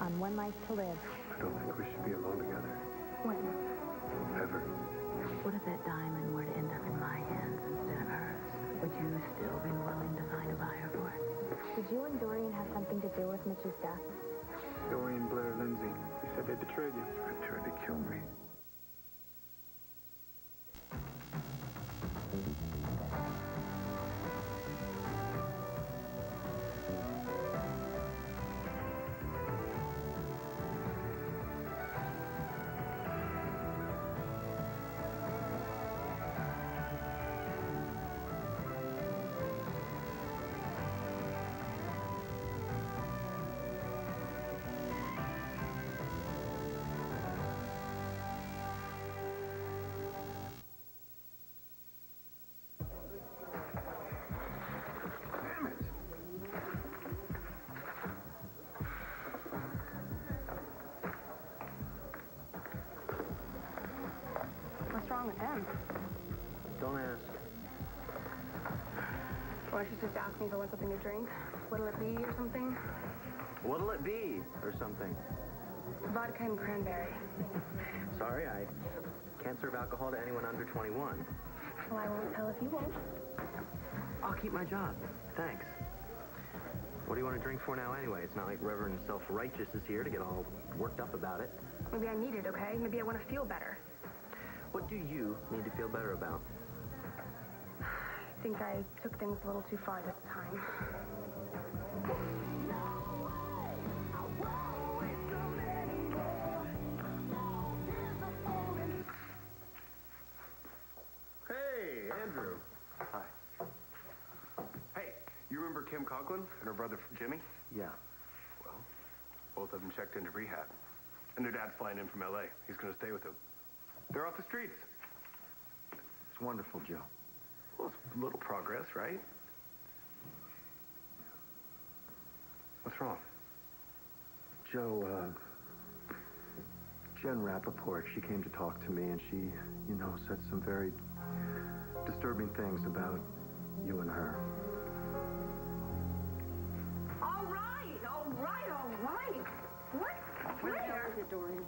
on One Life to Live. I don't think we should be alone together. When? Ever. What if that diamond were to end up in my hands instead of hers? Would you still be willing to find a buyer for it? Did you and Dorian have something to do with Mitch's death? Dorian, Blair, Lindsay. You said they betrayed you. They tried to kill me. What's wrong with him? Don't ask. Why don't you just ask me if I want something to drink? What'll it be or something? What'll it be? Or something. Vodka and cranberry. Sorry, I can't serve alcohol to anyone under 21. Well, I won't tell if you won't. I'll keep my job. Thanks. What do you want to drink for now anyway? It's not like Reverend Self-Righteous is here to get all worked up about it. Maybe I need it, okay? Maybe I want to feel better. What do you need to feel better about? I think I took things a little too far this time. Hey, Andrew. Hi. Hey, you remember Kim Conklin and her brother Jimmy? Yeah. Well, both of them checked into rehab. And their dad's flying in from L.A. He's going to stay with them. They're off the streets. It's wonderful, Joe. Well, it's a little progress, right? What's wrong? Joe, Jen Rappaport, she came to talk to me, and she, said some very disturbing things about you and her. All right, all right, all right. What? Where is it, Dorian?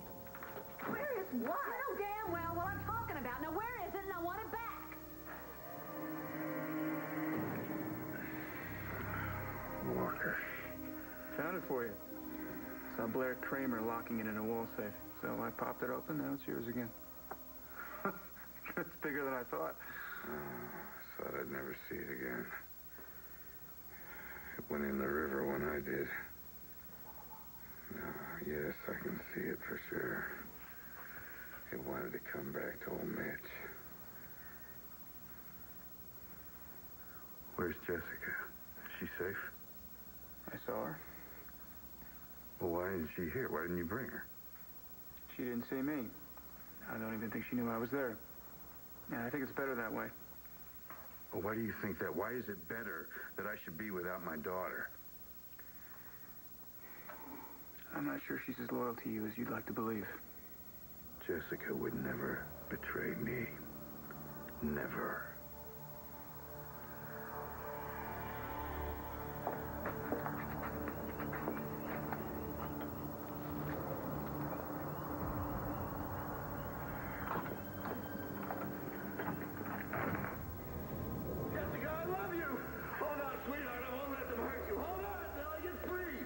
Where is what? You know damn well what I'm talking about. Now, where is it, and I want it back? Walker. Found it for you. Saw Blair Kramer locking it in a wall safe. So I popped it open, now it's yours again. It's bigger than I thought. Oh, I thought I'd never see it again. It went in the river when I did. Yes, I can see it for sure. It wanted to come back to old Mitch. Where's Jessica? Is she safe? I saw her. Well, why isn't she here? Why didn't you bring her? She didn't see me. I don't even think she knew I was there. Yeah, I think it's better that way. Well, why do you think that? Why is it better that I should be without my daughter? I'm not sure she's as loyal to you as you'd like to believe. Jessica would never betray me. Never. Jessica, I love you! Hold on, sweetheart. I won't let them hurt you. Hold on until I get free.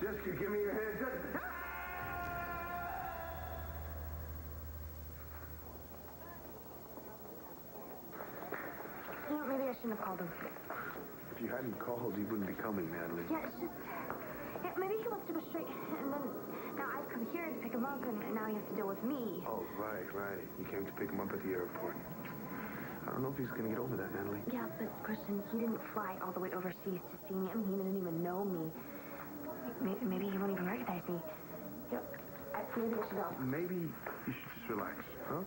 Jessica, give me your hand. Jessica. Maybe I shouldn't have called him. If you hadn't called, you wouldn't be coming, Natalie. Yeah, it's just... Yeah, maybe he wants to go straight, and then... Now, I've come here to pick him up, and now he has to deal with me. Oh, right. You came to pick him up at the airport. I don't know if he's going to get over that, Natalie. Yeah, but Christian, he didn't fly all the way overseas to see me. I mean, he didn't even know me. Maybe he won't even recognize me. You know, maybe I should go. Maybe you should just relax, huh?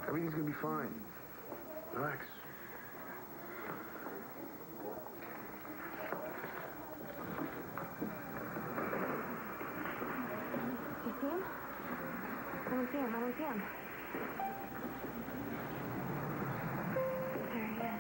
Everything's going to be fine. Relax. Do you see him? I don't see him. There he is.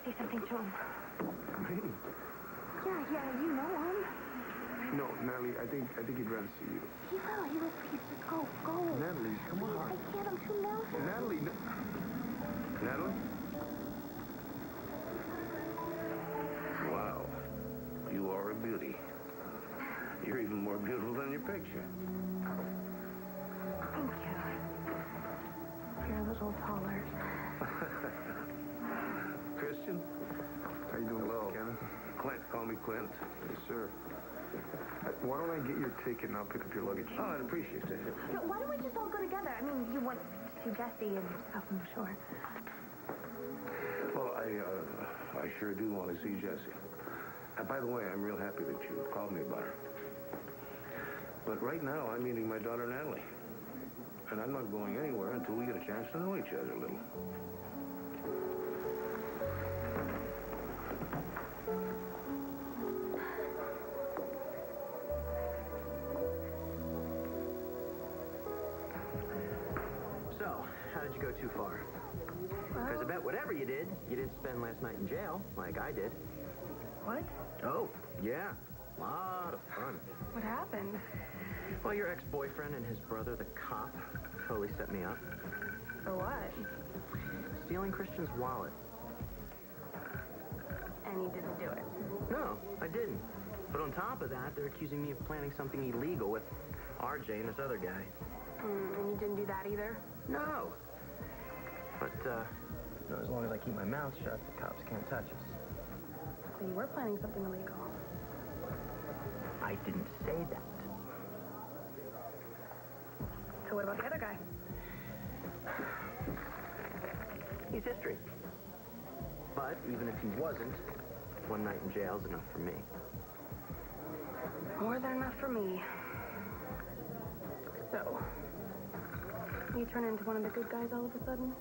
say something to him. Me? Yeah, you know him. No, Natalie, I think he'd rather see you. He will. Please, just go. Natalie, come on. I can't, I'm too nervous. Natalie, Natalie? Wow. You are a beauty. You're even more beautiful than your picture. Thank you. You're a little taller. Christian? How you doing, Hello. Mr. Kevin? Clint, call me Clint. Yes, sir. Why don't I get your ticket and I'll pick up your luggage? Oh, I'd appreciate that. No, why don't we just all go together? I mean, you want to see Jesse and stuff, I'm sure. Well, I sure do want to see Jessie. And by the way, I'm real happy that you called me about her. But right now, I'm meeting my daughter, Natalie. And I'm not going anywhere until we get a chance to know each other a little. So, how did you go too far? Because I bet whatever you didn't spend last night in jail, like I did. What? Oh, yeah. Lot of fun. What happened? Well, your ex-boyfriend and his brother, the cop, totally set me up. For what? Stealing Christian's wallet. And you didn't do it. No, I didn't. But on top of that, they're accusing me of planning something illegal with RJ and this other guy. And you didn't do that either? No. But, as long as I keep my mouth shut, the cops can't touch us. So you were planning something illegal. I didn't say that. So what about the other guy? He's history. But even if he wasn't, one night in jail's enough for me. More than enough for me. So, you turn into one of the good guys all of a sudden?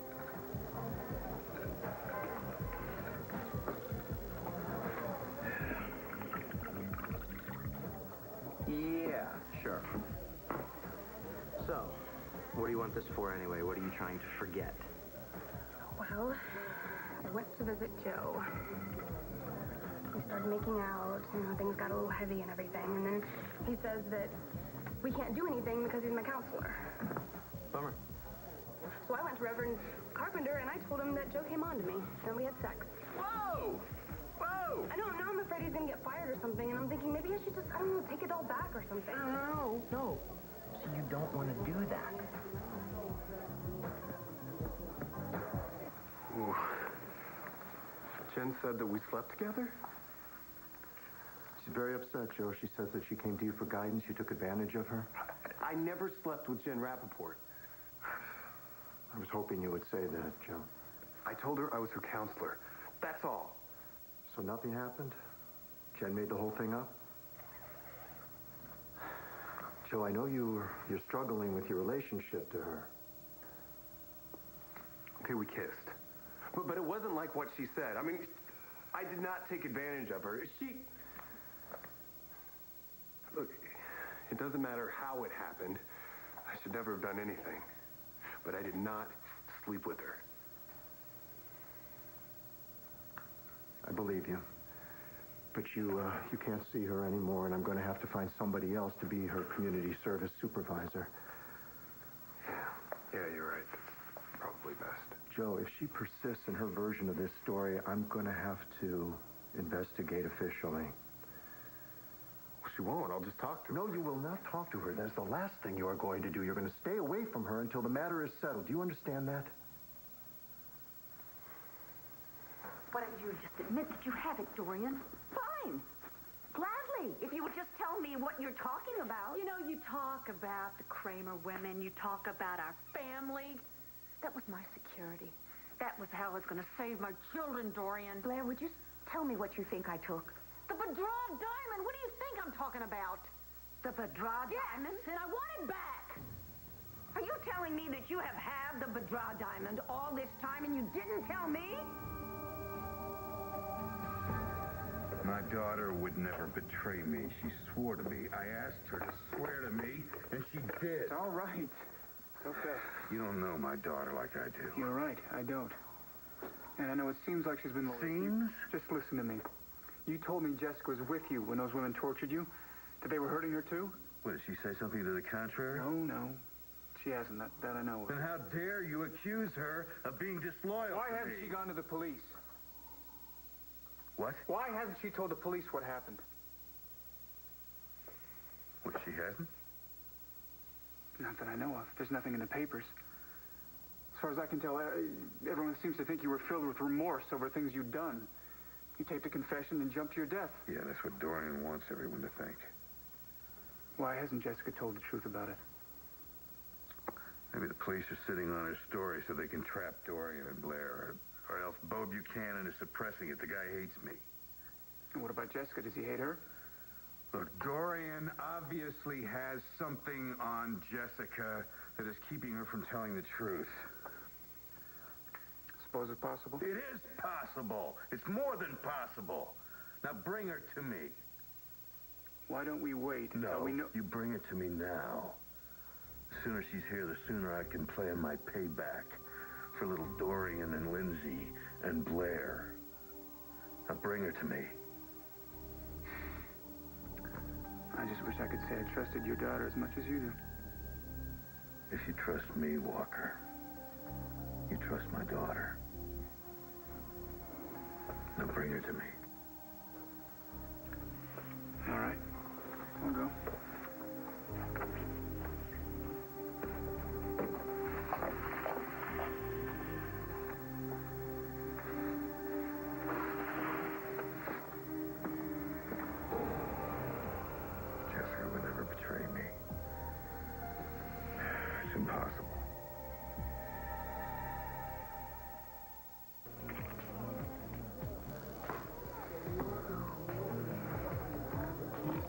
Yeah, sure. So, what do you want this for anyway? What are you trying to forget? Well, I went to visit Joe. We started making out, things got a little heavy and everything, and then he says that we can't do anything because he's my counselor. Bummer. So I went to Reverend Carpenter and I told him that Joe came on to me, and we had sex. Whoa! Whoa! I don't know, I'm afraid he's gonna get fired or something, and I'm thinking maybe I should just, take it all back or something. No. So you don't want to do that. Ooh. Jen said that we slept together? She's very upset, Joe. She says that she came to you for guidance. You took advantage of her. I never slept with Jen Rappaport. I was hoping you would say that, Joe. I told her I was her counselor. That's all. So nothing happened? Jen made the whole thing up? Joe, I know you're struggling with your relationship to her. Okay, we kissed. But it wasn't like what she said. I mean, I did not take advantage of her. Look, it doesn't matter how it happened. I should never have done anything. But I did not sleep with her. I believe you. But you can't see her anymore, and I'm going to have to find somebody else to be her community service supervisor. Yeah, you're right. That's probably best. Joe, if she persists in her version of this story, I'm going to have to investigate officially. Well, she won't. I'll just talk to her. No, you will not talk to her. That's the last thing you are going to do. You're going to stay away from her until the matter is settled. Do you understand that? Why don't you just admit that you have it, Dorian? Fine. Gladly. If you would just tell me what you're talking about. You know, you talk about the Kramer women. You talk about our family. That was my security. That was how I was going to save my children, Dorian. Blair, would you tell me what you think I took? The bedrawn diamond. What do you think I'm talking about? The bedrawn diamond? Yes, and I want it back. Are you telling me that you have had the bedrawn diamond all this time and you didn't tell me? My daughter would never betray me. She swore to me. I asked her to swear to me, and she did. It's all right. It's okay. You don't know my daughter like I do. You're right. I don't. And I know it seems like she's been loyal. Seems? Just listen to me. You told me Jessica was with you when those women tortured you. That they were hurting her, too? What, did she say something to the contrary? No. She hasn't. That I know of. Then how dare you accuse her of being disloyal Why to hasn't me? she gone to the police? What? Why hasn't she told the police what happened? What, she hasn't? Not that I know of. There's nothing in the papers. As far as I can tell, everyone seems to think you were filled with remorse over things you'd done. You taped a confession and jumped to your death. Yeah, that's what Dorian wants everyone to think. Why hasn't Jessica told the truth about it? Maybe the police are sitting on her story so they can trap Dorian and Blair, or else Bo Buchanan is suppressing it. The guy hates me. And what about Jessica? Does he hate her? Look, Dorian obviously has something on Jessica that is keeping her from telling the truth. Suppose it's possible? It is possible. It's more than possible. Now bring her to me. Why don't we wait until No, we know... you bring it to me now. The sooner she's here, the sooner I can plan my payback for little Dorian and Lindsay and Blair. Now bring her to me. I just wish I could say I trusted your daughter as much as you do. If you trust me, Walker, you trust my daughter. Now bring her to me. All right. I'll go. Jessica would never betray me. It's impossible.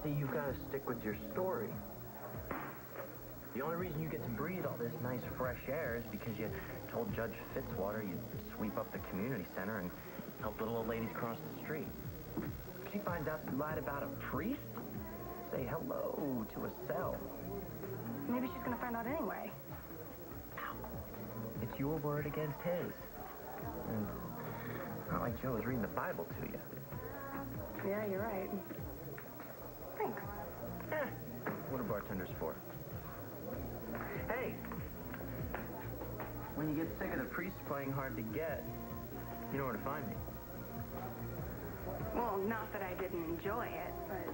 See, you've got to stick with your story. The only reason you get to breathe all this nice fresh air is because you told Judge Fitzwater you'd sweep up the community center and help little old ladies cross the street. If she finds out you lied about a priest, say hello to a cell. Maybe she's gonna find out anyway. It's your word against his. And not like Joe was reading the Bible to you. Yeah, you're right. Thanks. What are bartenders for? Hey! When you get sick of the priest playing hard to get, you know where to find me. Well, not that I didn't enjoy it, but...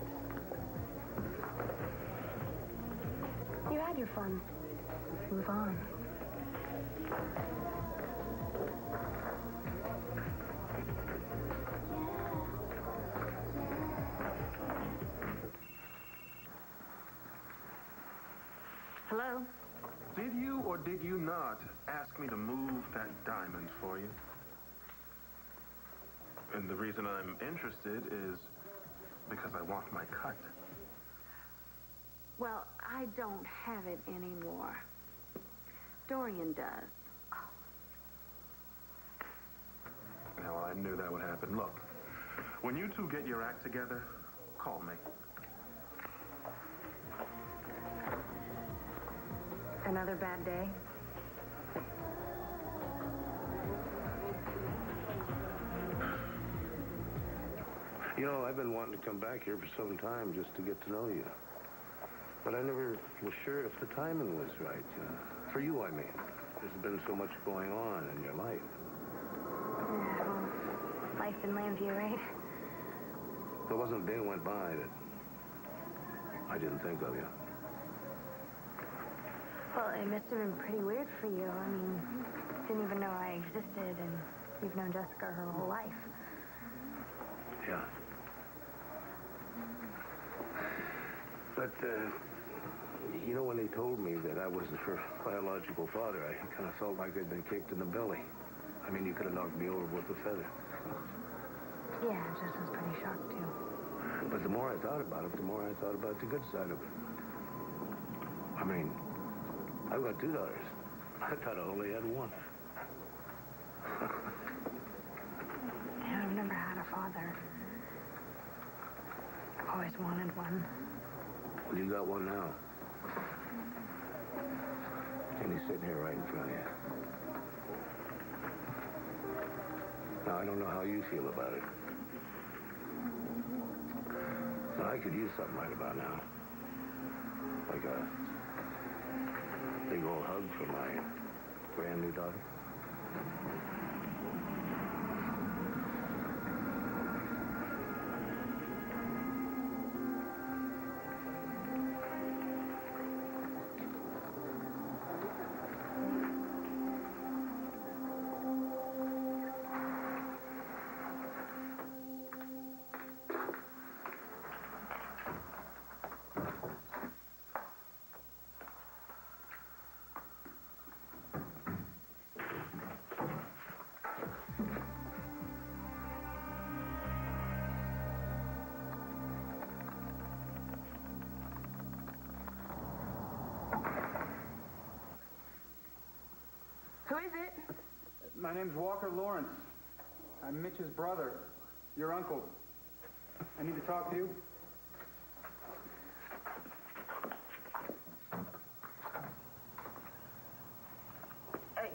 You had your fun. Move on. Hello? Did you or did you not ask me to move that diamond for you? And the reason I'm interested is because I want my cut. Well, I don't have it anymore. Dorian does. Yeah, well, I knew that would happen. Look, when you two get your act together, call me. Another bad day? You know, I've been wanting to come back here for some time just to get to know you. But I never was sure if the timing was right. For you, I mean. There's been so much going on in your life. Yeah, well, life in Lambview, right? There wasn't a day went by that I didn't think of you. Well, it must have been pretty weird for you. I mean, didn't even know I existed, and you've known Jessica her whole life. Yeah. But, you know, when they told me that I was her biological father, I kind of felt like I'd been kicked in the belly. I mean, you could have knocked me over with a feather. Yeah, Jess was pretty shocked, too. But the more I thought about it, the more I thought about the good side of it. I mean, I've got 2 daughters. I thought I only had one. Yeah, I've never had a father. I've always wanted one. Well, you got one now. And he's sitting here right in front of you. Now, I don't know how you feel about it. But I could use something right about now. Like a big old hug from my brand new daughter. Who is it? My name's Walker Lawrence. I'm Mitch's brother, your uncle. I need to talk to you.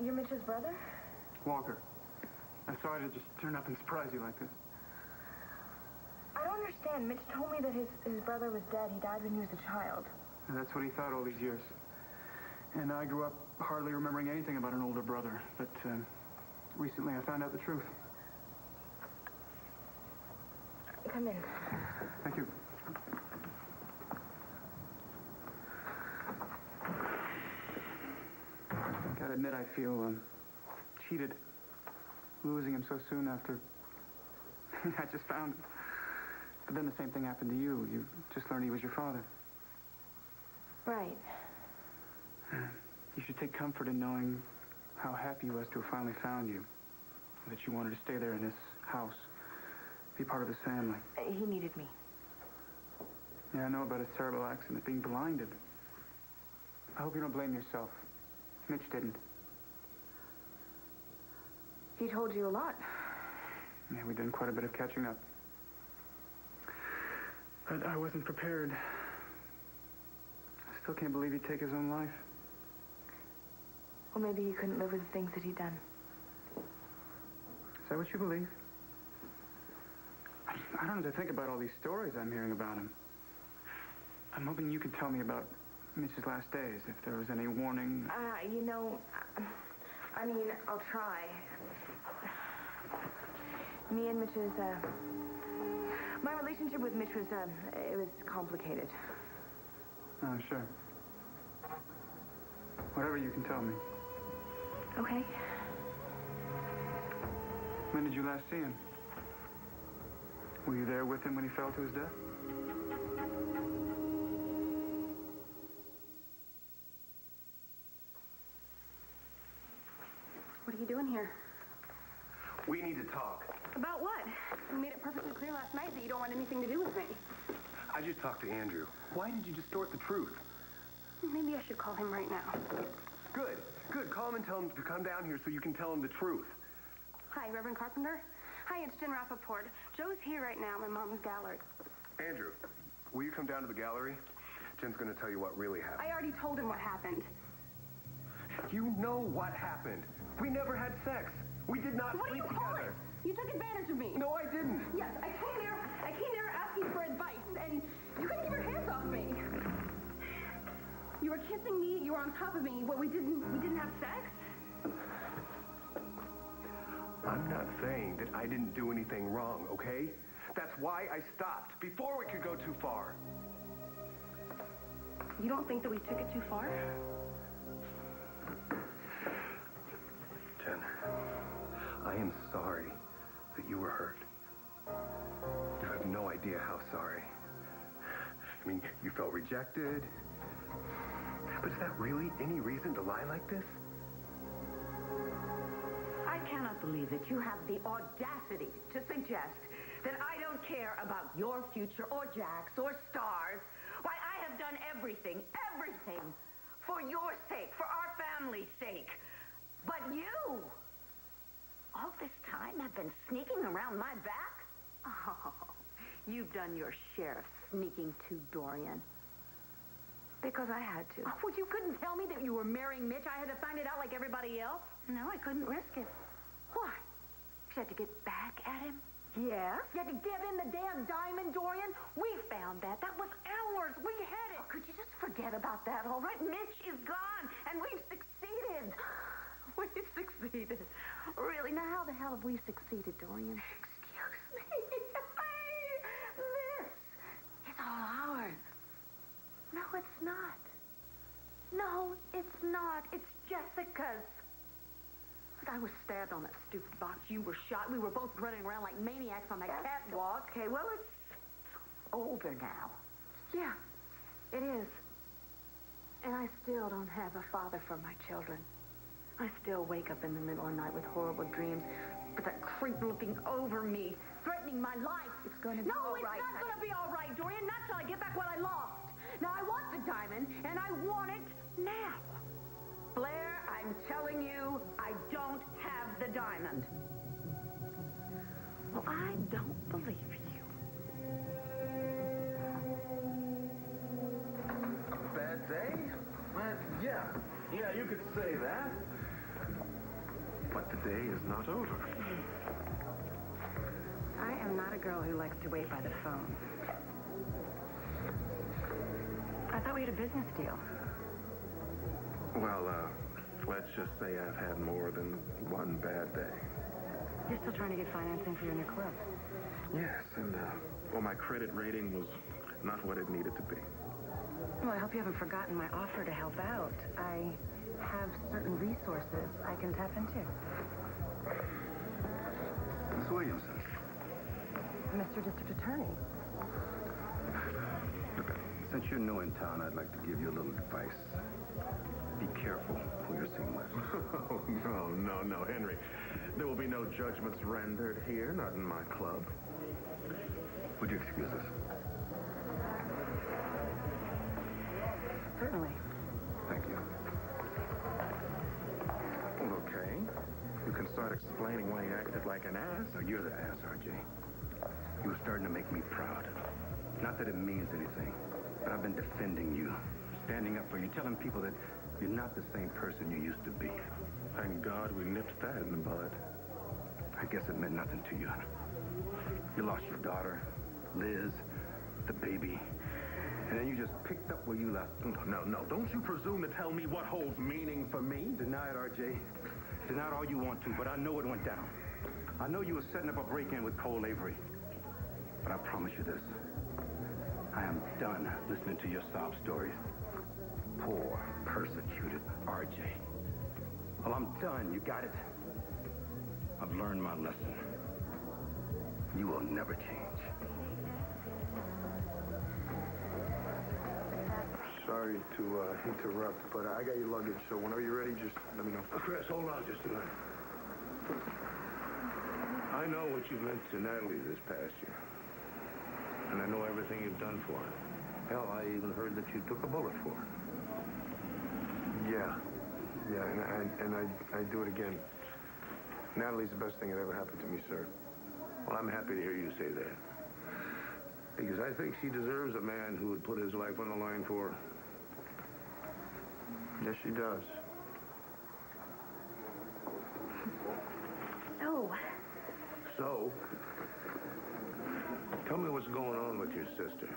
You're Mitch's brother? Walker, I'm sorry to just turn up and surprise you like this. I don't understand. Mitch told me that his brother was dead. He died when he was a child. And that's what he thought all these years. And I grew up hardly remembering anything about an older brother. But recently I found out the truth. Come in. Thank you. Gotta admit, I feel cheated. Losing him so soon after I just found him. But then the same thing happened to you. You just learned he was your father. Right. You should take comfort in knowing how happy he was to have finally found you. That you wanted to stay there in this house. Be part of his family. He needed me. Yeah, I know about his terrible accident, being blinded. I hope you don't blame yourself. Mitch didn't. He told you a lot. Yeah, we've done quite a bit of catching up. But I wasn't prepared. I still can't believe he'd take his own life. Well, maybe he couldn't live with the things that he'd done. Is that what you believe? I don't know what to think about all these stories I'm hearing about him. I'm hoping you can tell me about Mitch's last days, if there was any warning. You know, I mean, I'll try. Me and Mitch's, my relationship with Mitch was, it was complicated. Oh, I'm sure. Whatever you can tell me. Okay. When did you last see him? Were you there with him when he fell to his death? What are you doing here? We need to talk. About what? You made it perfectly clear last night that you don't want anything to do with me. I just talked to Andrew. Why did you distort the truth? Maybe I should call him right now. Good. Call him and tell him to come down here so you can tell him the truth. Hi, Reverend Carpenter. Hi, it's Jen Rappaport. Joe's here right now, my mom's gallery. Andrew, will you come down to the gallery? Jen's going to tell you what really happened. I already told him what happened. You know what happened. We never had sex. We did not What do sleep you call together. it? You took advantage of me. No, I didn't. Yes, I came there asking for advice, and you couldn't keep your hands off me. You were kissing me, you were on top of me. What, we didn't have sex? I'm not saying that I didn't do anything wrong, okay? That's why I stopped, before we could go too far. You don't think that we took it too far? Jen, I am sorry that you were hurt. You have no idea how sorry. I mean, you felt rejected. But is that really any reason to lie like this? I cannot believe that you have the audacity to suggest that I don't care about your future or Jack's or Star's. Why, I have done everything for your sake, for our family's sake. But you, all this time, have been sneaking around my back? Oh, you've done your share of sneaking too, Dorian. Because I had to. Oh, well, you couldn't tell me that you were marrying Mitch. I had to find it out like everybody else. No, I couldn't risk it. Why? She had to get back at him? Yes? You had to give him the damn diamond, Dorian? We found that. That was ours. We had it. Oh, could you just forget about that, all right? Mitch is gone, and we've succeeded. We've succeeded. Really? Now, how the hell have we succeeded, Dorian? Excuse me. This is all ours. No, it's not. No, it's not. It's Jessica's. I was stabbed on that stupid box. You were shot. We were both running around like maniacs on that catwalk. Okay, well, it's over now. Yeah, it is. And I still don't have a father for my children. I still wake up in the middle of the night with horrible dreams, with that creep looking over me, threatening my life. It's going to be all right. No, it's not going to be all right, Dorian. Not till I get back what I lost. Now, I want the diamond, and I want it now. Blair, I'm telling you, I don't have the diamond. Well, I don't believe you. A bad day? Well, yeah, you could say that. But the day is not over. I am not a girl who likes to wait by the phone. I thought we had a business deal. Well, let's just say I've had more than one bad day. You're still trying to get financing for your new club. Yes, and, my credit rating was not what it needed to be. Well, I hope you haven't forgotten my offer to help out. I have certain resources I can tap into. Miss Williamson. Mr. District Attorney. Look, since you're new in town, I'd like to give you a little advice. Be careful who you're seen with. Oh, no, Henry. There will be no judgments rendered here, not in my club. Would you excuse us? Certainly. Thank you. Well, okay. You can start explaining why you acted like an ass. No, you're the ass, RJ. You were starting to make me proud. Not that it means anything, but I've been defending you, standing up for you, telling people that you're not the same person you used to be. Thank God we nipped that in the bud. I guess it meant nothing to you. You lost your daughter, Liz, the baby, and then you just picked up where you left. No, don't you presume to tell me what holds meaning for me? Deny it, RJ. Deny it all you want to, but I know it went down. I know you were setting up a break-in with Cole Avery. But I promise you this. I am done listening to your sob stories. Poor, persecuted RJ. Well, I'm done. You got it? I've learned my lesson. You will never change. Sorry to interrupt, but I got your luggage, so whenever you're ready, just let me know. Chris, hold on just a minute. I know what you've meant to Natalie this past year. And I know everything you've done for her. Hell, I even heard that you took a bullet for her. Yeah, and I do it again. Natalie's the best thing that ever happened to me, sir. Well, I'm happy to hear you say that. Because I think she deserves a man who would put his life on the line for her. Yes, she does. So, tell me what's going on with your sister.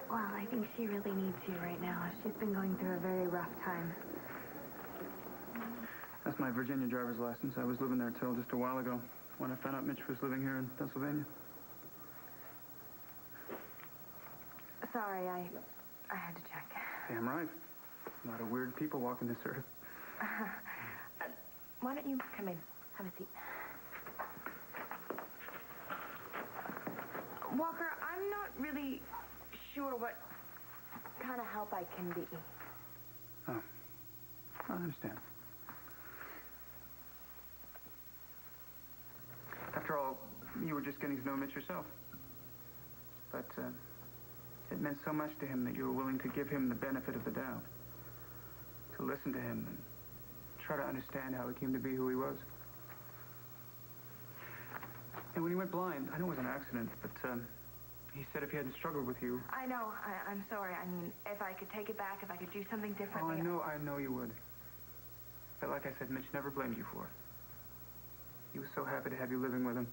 Well, I think she really needs you right now. She's been going through a very rough time. That's my Virginia driver's license. I was living there till just a while ago when I found out Mitch was living here in Pennsylvania. Sorry, I had to check. Damn right. A lot of weird people walking this earth. Why don't you come in? Have a seat. Walker, I'm not really sure what kind of help I can be. Oh, I understand. After all, you were just getting to know Mitch yourself. But it meant so much to him that you were willing to give him the benefit of the doubt. To listen to him and try to understand how he came to be who he was. And when he went blind, I know it was an accident, but he said if he hadn't struggled with you... I know. I'm sorry. I mean, if I could take it back, if I could do something differently... Oh, I know you would. But like I said, Mitch never blamed you for it. He was so happy to have you living with him.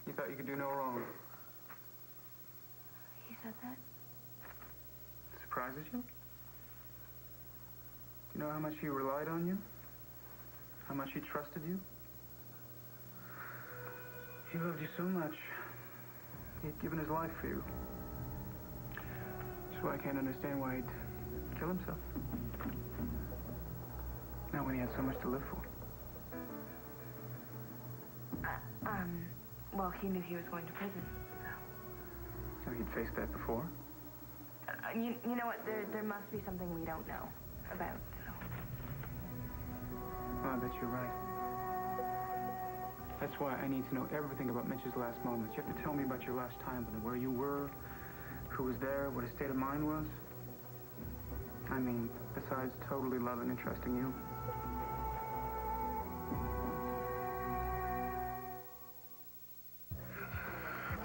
You thought you could do no wrong. He said that? Surprises you? Do you know how much he relied on you? How much he trusted you? He loved you so much. He'd given his life for you. That's why I can't understand why he'd kill himself. Not when he had so much to live for. Well, he knew he was going to prison, so. So he'd faced that before? You know what? There must be something we don't know about, so. Well, I bet you're right. That's why I need to know everything about Mitch's last moments. You have to tell me about your last time with him, where you were, who was there, what his state of mind was. I mean, besides totally loving and trusting you.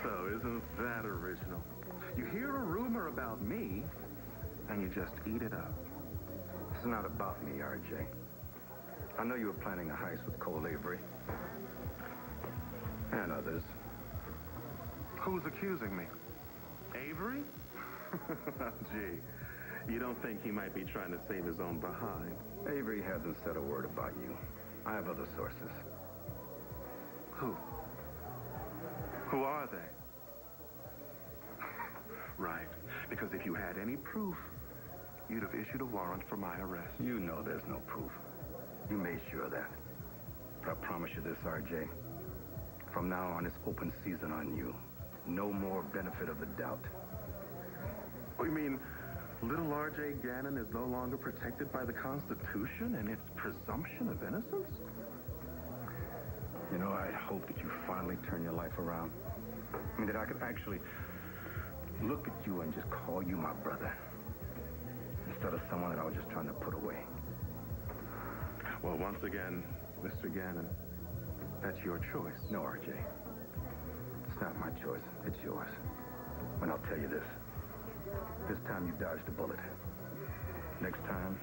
So, isn't that original? You hear a rumor about me, and you just eat it up. It's not about me, RJ. I know you were planning a heist with Cole Avery. And others. Who's accusing me? Avery? Gee, you don't think he might be trying to save his own behind? Avery hasn't said a word about you. I have other sources. Who? Who are they? Right, because if you had any proof, you'd have issued a warrant for my arrest. You know there's no proof. You made sure of that. But I promise you this, RJ. From now on, it's open season on you. No more benefit of the doubt. Oh, you mean little R.J. Gannon is no longer protected by the Constitution and its presumption of innocence? You know, I hope that you finally turn your life around. I mean, that I could actually look at you and just call you my brother. Instead of someone that I was just trying to put away. Well, once again, Mr. Gannon, that's your choice. No, RJ. It's not my choice. It's yours. And I'll tell you this. This time you dodged a bullet. Next time,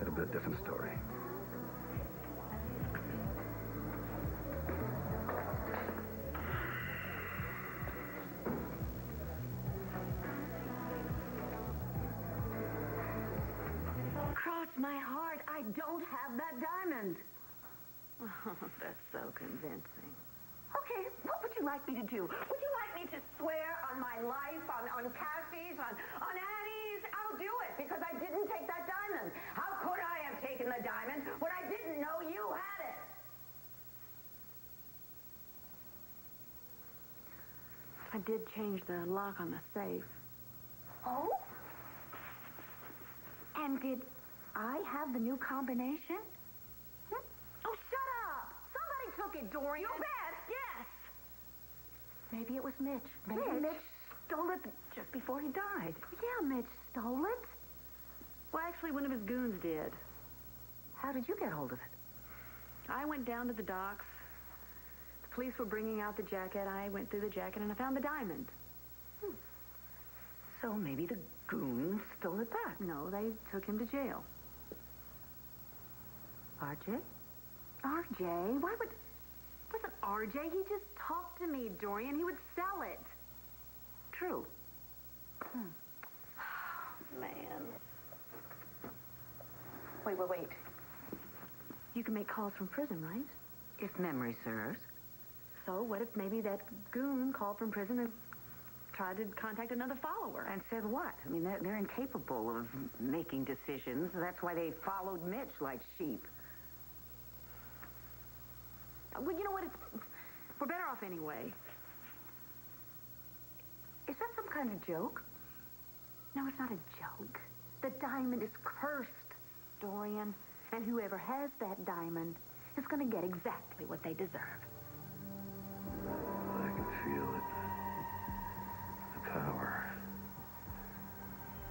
it'll be a different story. Cross my heart, I don't have that diamond. Oh, that's so convincing. Okay, what would you like me to do? Would you like me to swear on my life, on Cassie's, on Annie's? I'll do it because I didn't take that diamond. How could I have taken the diamond when I didn't know you had it? I did change the lock on the safe. Oh? And did I have the new combination? Oh, shut up! Somebody took it, Dorian. You bet, yes. Maybe it was Mitch. Maybe Mitch stole it just before he died. Yeah, Mitch stole it. Well, actually, one of his goons did. How did you get hold of it? I went down to the docks. The police were bringing out the jacket. I went through the jacket and I found the diamond. So maybe the goons stole it back. No, they took him to jail. RJ? RJ? Why would... Listen, RJ, he just talked to me, Dorian. He would sell it. True. Man. Wait. You can make calls from prison, right? If memory serves. So what if maybe that goon called from prison and tried to contact another follower? And said what? I mean, they're incapable of making decisions. That's why they followed Mitch like sheep. Well, you know what? We're better off anyway. Is that some kind of joke? No, it's not a joke. The diamond is cursed, Dorian. And whoever has that diamond is going to get exactly what they deserve. I can feel it. The power.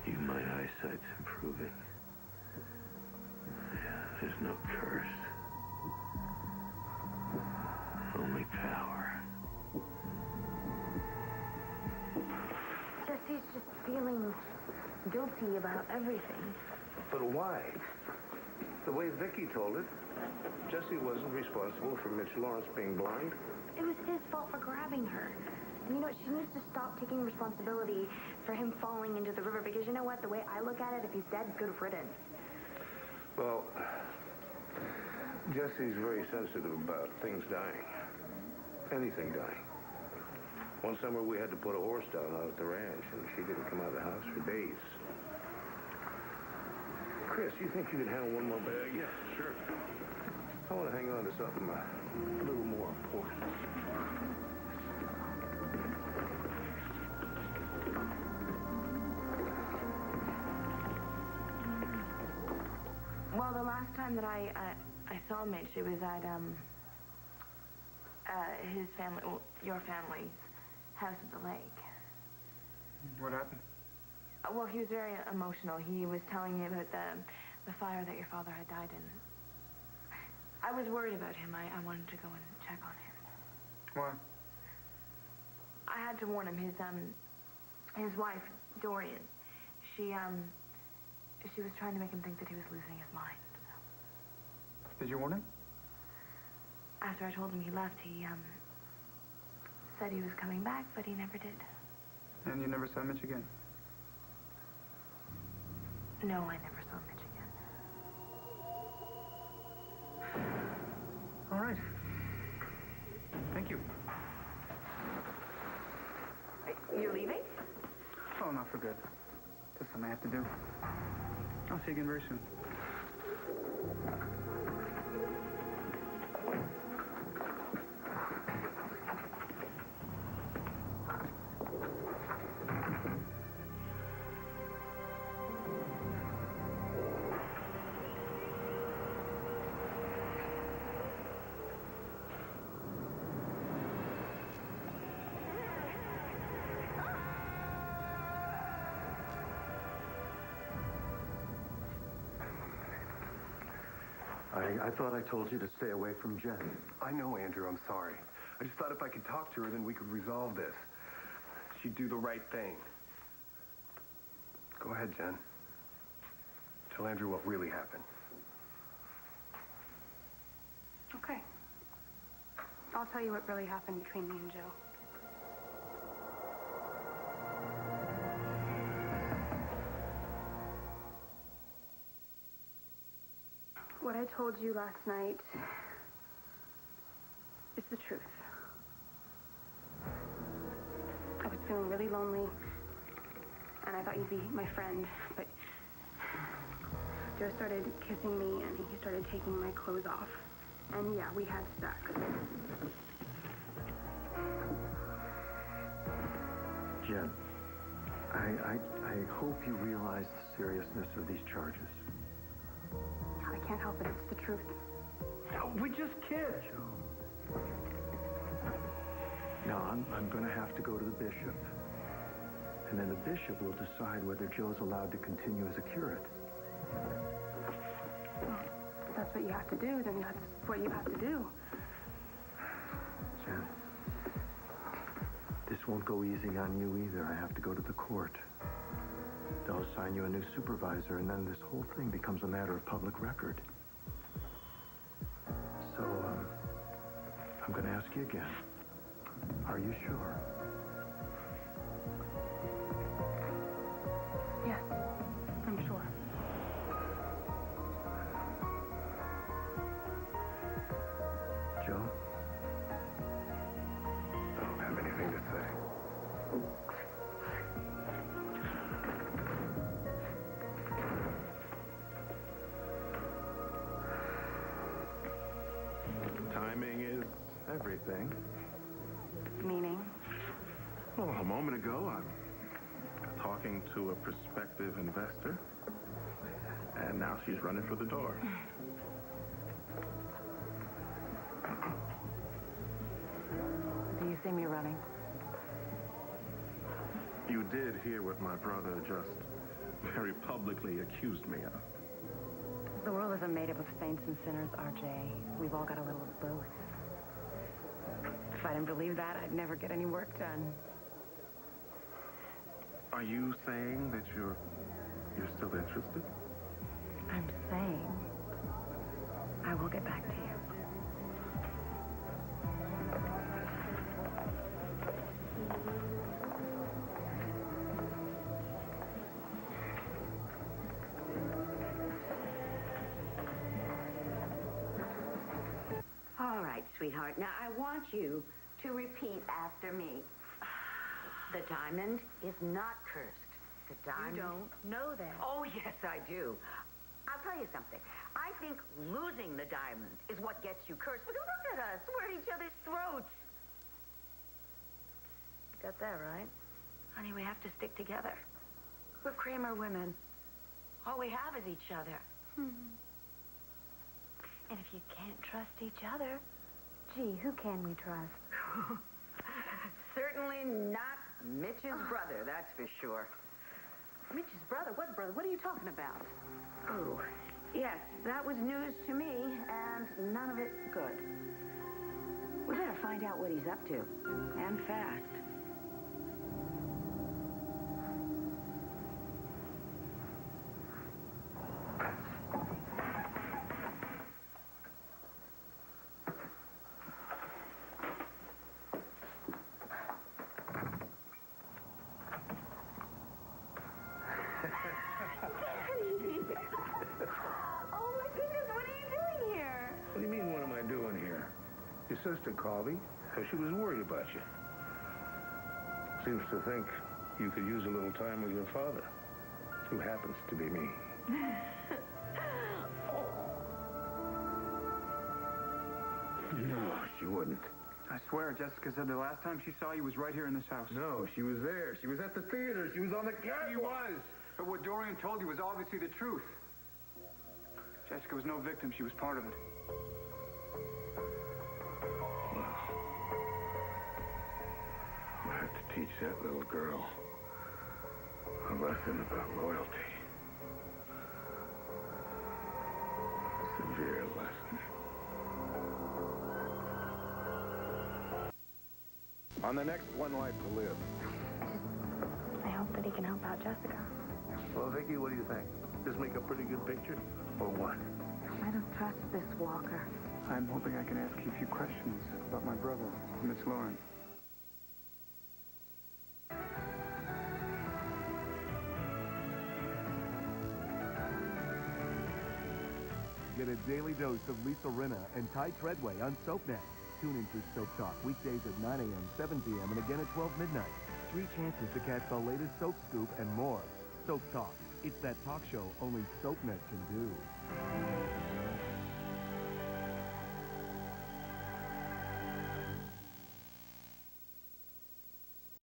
Even my eyesight's improving. Yeah, there's no curse. Only power. Jesse's just feeling guilty about everything. But why? The way Vicky told it, Jesse wasn't responsible for Mitch Lawrence being blind. It was his fault for grabbing her. And you know what? She needs to stop taking responsibility for him falling into the river because you know what? The way I look at it, if he's dead, good riddance. Well, Jesse's very sensitive about things dying. Anything dying. One summer we had to put a horse down out at the ranch, and she didn't come out of the house for days. Chris, you think you can handle one more bag? Yeah, sure. I want to hang on to something a little more important. Well, the last time that I saw Mitch, it was at his family, well, your family's house at the lake. What happened? Well, he was very emotional. He was telling me about the fire that your father had died in. I was worried about him. I wanted to go and check on him. Why? I had to warn him. His wife, Dorian, she was trying to make him think that he was losing his mind. So. Did you warn him? After I told him he left, he said he was coming back, but he never did. And you never saw Mitch again? No, I never saw Mitch again. All right. Thank you. You're leaving? Oh, not for good. Just something I have to do. I'll see you again very soon. I thought I told you to stay away from Jen. I know, Andrew. I'm sorry. I just thought if I could talk to her, then we could resolve this. She'd do the right thing. Go ahead, Jen. Tell Andrew what really happened. Okay. I'll tell you what really happened between me and Joe. What I told you last night is the truth. I was feeling really lonely, and I thought you'd be my friend, but Joe started kissing me, and he started taking my clothes off. And yeah, we had sex. Jen, I hope you realize the seriousness of these charges. I can't help it. It's the truth. We just kissed. Now, I'm going to have to go to the bishop. And then the bishop will decide whether Joe's allowed to continue as a curate. Well, if that's what you have to do, then that's what you have to do. Jen, this won't go easy on you either. I have to go to the court. They'll assign you a new supervisor, and then this whole thing becomes a matter of public record. So, I'm going to ask you again. Are you sure? Yes, I'm sure. Joe? I don't have anything to say. Timing is everything. Meaning? Well, a moment ago, I'm talking to a prospective investor, and now she's running for the door. Do you see me running? You did hear what my brother just very publicly accused me of. The world isn't made up of saints and sinners, RJ. We've all got a little of both. If I didn't believe that, I'd never get any work done. Are you saying that you're still interested? I'm saying I will get back to you. All right, sweetheart. Now, I want you to repeat after me. The diamond is not cursed. The diamond... You don't know that. Oh, yes, I do. I'll tell you something. I think losing the diamond is what gets you cursed. Because look at us. We're at each other's throats. Got that right. Honey, we have to stick together. We're Kramer women. All we have is each other. And if you can't trust each other, gee, who can we trust? Certainly not Mitch's brother, that's for sure. Mitch's brother? What brother? What are you talking about? Oh, yes, that was news to me, and none of it good. We better find out what he's up to, and fast. Oh, my goodness, what are you doing here? What do you mean, what am I doing here? Your sister called me. She was worried about you. Seems to think you could use a little time with your father, who happens to be me. No, she wouldn't. I swear, Jessica said the last time she saw you was right here in this house. No, she was there. She was at the theater. She was on the catwalk. She was. But what Dorian told you was obviously the truth. Jessica was no victim. She was part of it. Well, I have to teach that little girl a lesson about loyalty. A severe lesson. On the next One Life to Live. I hope that he can help out Jessica. Well, Vicki, what do you think? Does this make a pretty good picture, or what? I don't trust this Walker. I'm hoping I can ask you a few questions about my brother, Miss Lawrence. Get a daily dose of Lisa Rinna and Ty Treadway on SoapNet. Tune in for Soap Talk weekdays at 9 a.m., 7 p.m., and again at 12 midnight. 3 chances to catch the latest soap scoop and more. Soap Talk. It's that talk show only SoapNet can do.